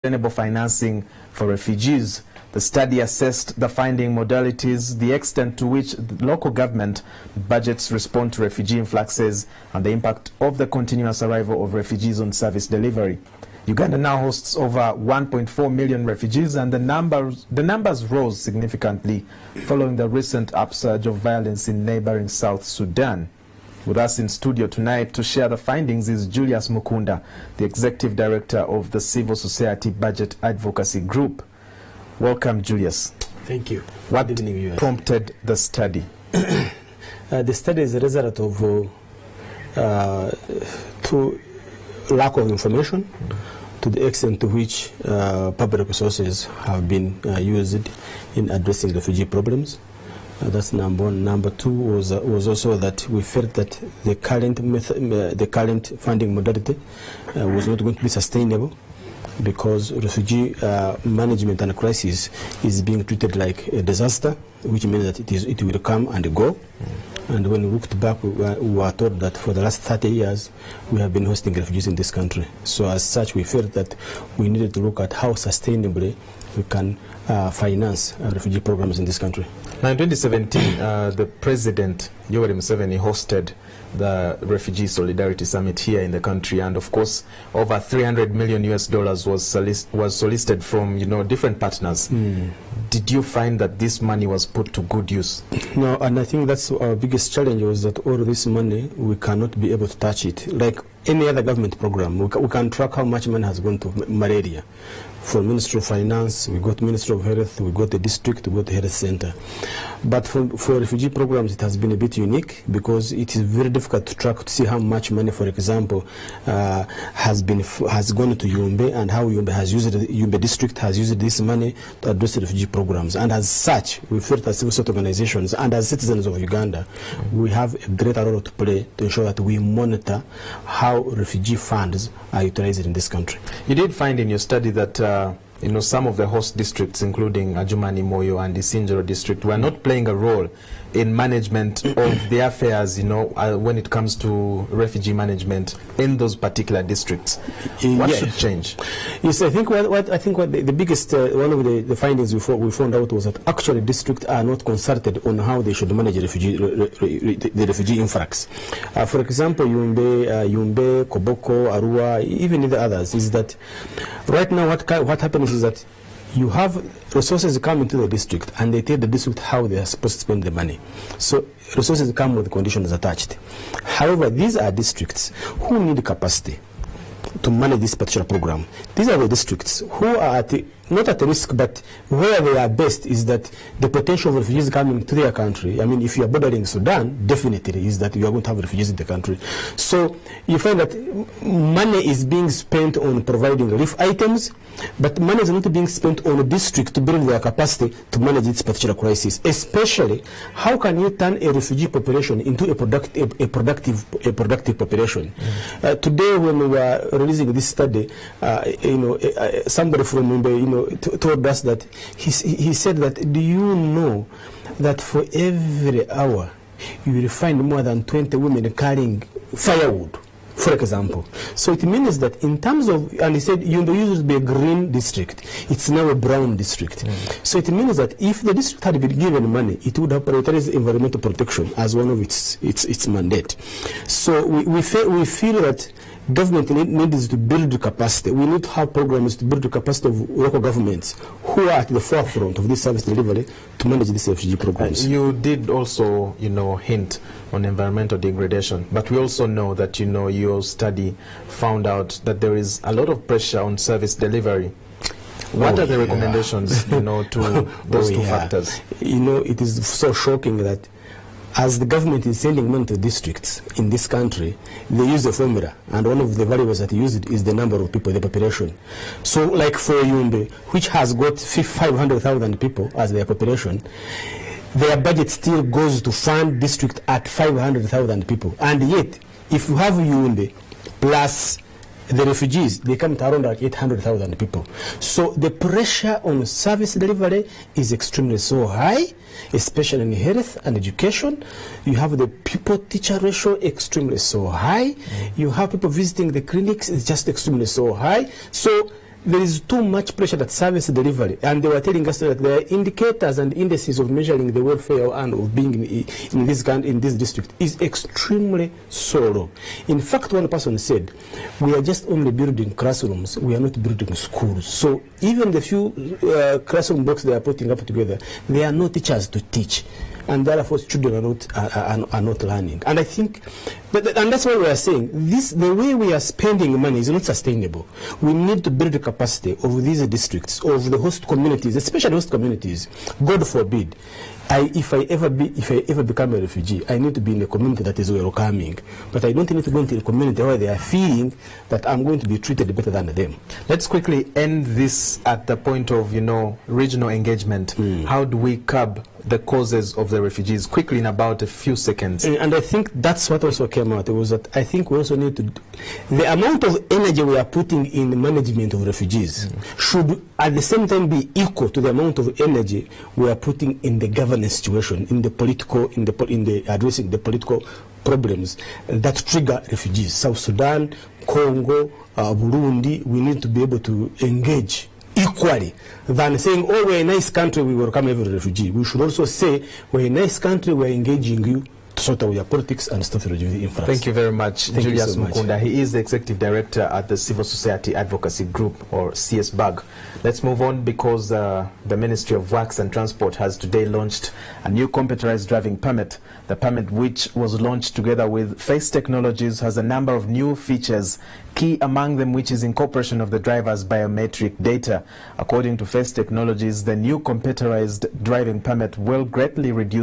sustainable financing for refugees. The study assessed the funding modalities, the extent to which the local government budgets respond to refugee influxes, and the impact of the continuous arrival of refugees on service delivery. Uganda now hosts over 1.4 million refugees, and the numbers rose significantly following the recent upsurge of violence in neighboring South Sudan. With us in studio tonight to share the findings is Julius Mukunda, the Executive Director of the Civil Society Budget Advocacy Group. Welcome, Julius. Thank you. What prompted the study? The study is a result of lack of information to the extent to which public resources have been used in addressing refugee problems. That's number one. Number two was also that we felt that the current funding modality was not going to be sustainable, because refugee management and crisis is being treated like a disaster, which means that it will come and go. And when we looked back, we were told that for the last 30 years, we have been hosting refugees in this country. So as such, we felt that we needed to look at how sustainably we can finance refugee programs in this country. Now, in 2017, the President, Yoweri Museveni, hosted the Refugee Solidarity Summit here in the country, and of course, over $300 million was solicited from different partners. Did you find that this money was put to good use? No, and I think that's our biggest challenge, was that all this money, we cannot be able to touch it. Like any other government program, we can track how much money has gone to malaria. For Ministry of Finance, we got Ministry of Health, we got the district, we got the health center. But for refugee programs, it has been a bit unique, because it is very difficult to track to see how much money, for example, has gone to Yumbe, and how Yumbe district has used this money to address the refugee programs. And as such, we felt as civil society organizations and as citizens of Uganda, we have a greater role to play to ensure that we monitor how refugee funds are utilized in this country. You did find in your study that some of the host districts, including Ajumani, Moyo, and the Sinjoro district, were not playing a role in management of the affairs, when it comes to refugee management in those particular districts. What should change? Yes, I think what the biggest one of the findings we found out was that actually districts are not consulted on how they should manage the refugee influx. For example, Yumbe, Koboko, Arua, even the others, is that right now what happens is that you have resources come into the district, and they tell the district how they are supposed to spend the money. So resources come with conditions attached. However, these are districts who need capacity to manage this particular program. These are the districts who are not at risk, but where they are best is that the potential of refugees coming to their country. I mean, if you are bordering Sudan, definitely is that you are going to have refugees in the country. So you find that money is being spent on providing relief items, but money is not being spent on a district to build their capacity to manage this particular crisis. Especially, how can you turn a refugee population into a productive population? Today, when we were releasing this study, somebody from Mumbai, told us that he said that, do you know that for every hour you will find more than 20 women carrying firewood, for example? So it means that in terms of, and he said, used to be a green district, it's now a brown district. So it means that if the district had been given money, it would have prioritized environmental protection as one of its mandate. So we feel that government needs to build the capacity. We need to have programs to build the capacity of local governments who are at the forefront of this service delivery to manage these refugee programs. You did also, hint on environmental degradation, but we also know that, your study found out that there is a lot of pressure on service delivery. What are the recommendations, to those two factors? It is so shocking that as the government is sending money to districts in this country, they use the formula, and one of the variables that they use is the number of people, the population. So, like for Yumbe, which has got 500,000 people as their population, their budget still goes to fund district at 500,000 people. And yet, if you have Yumbe plus the refugees, they come to around like 800,000 people. So the pressure on service delivery is extremely so high, especially in health and education. You have the people-teacher ratio extremely so high. You have people visiting the clinics, it's just extremely so high. So there is too much pressure at service delivery, and they were telling us that there are indicators and indices of measuring the welfare and of being in this district is extremely so low. In fact, one person said, we are just only building classrooms, we are not building schools. So even the few classroom blocks they are putting up together, there are no teachers to teach, and therefore children are not learning. And I think, and that's why we are saying the way we are spending money is not sustainable. We need to build the capacity of these districts, of the host communities, especially host communities. God forbid, if I ever become a refugee, I need to be in a community that is welcoming. But I don't need to go into a community where they are feeling that I'm going to be treated better than them. Let's quickly end this at the point of, regional engagement. How do we curb the causes of the refugees? Quickly, in about a few seconds. And I think that's what also came out. It was that I think we also need to, the amount of energy we are putting in the management of refugees should at the same time be equal to the amount of energy we are putting in the governance situation, in the political, in the addressing the political problems that trigger refugees. South Sudan, Congo, Burundi, we need to be able to engage equally than saying, oh, we're a nice country, we welcome every refugee. We should also say, we're a nice country, we're engaging you to sort out your politics and stuff with the influence. Thank you very much, Thank Julius you so Mukunda. much. He is the Executive Director at the Civil Society Advocacy Group, or CSBAG. Let's move on, because the Ministry of Works and Transport has today launched a new computerized driving permit. The permit, which was launched together with Face Technologies, has a number of new features, key among them which is incorporation of the driver's biometric data. According to Face Technologies, the new computerized driving permit will greatly reduce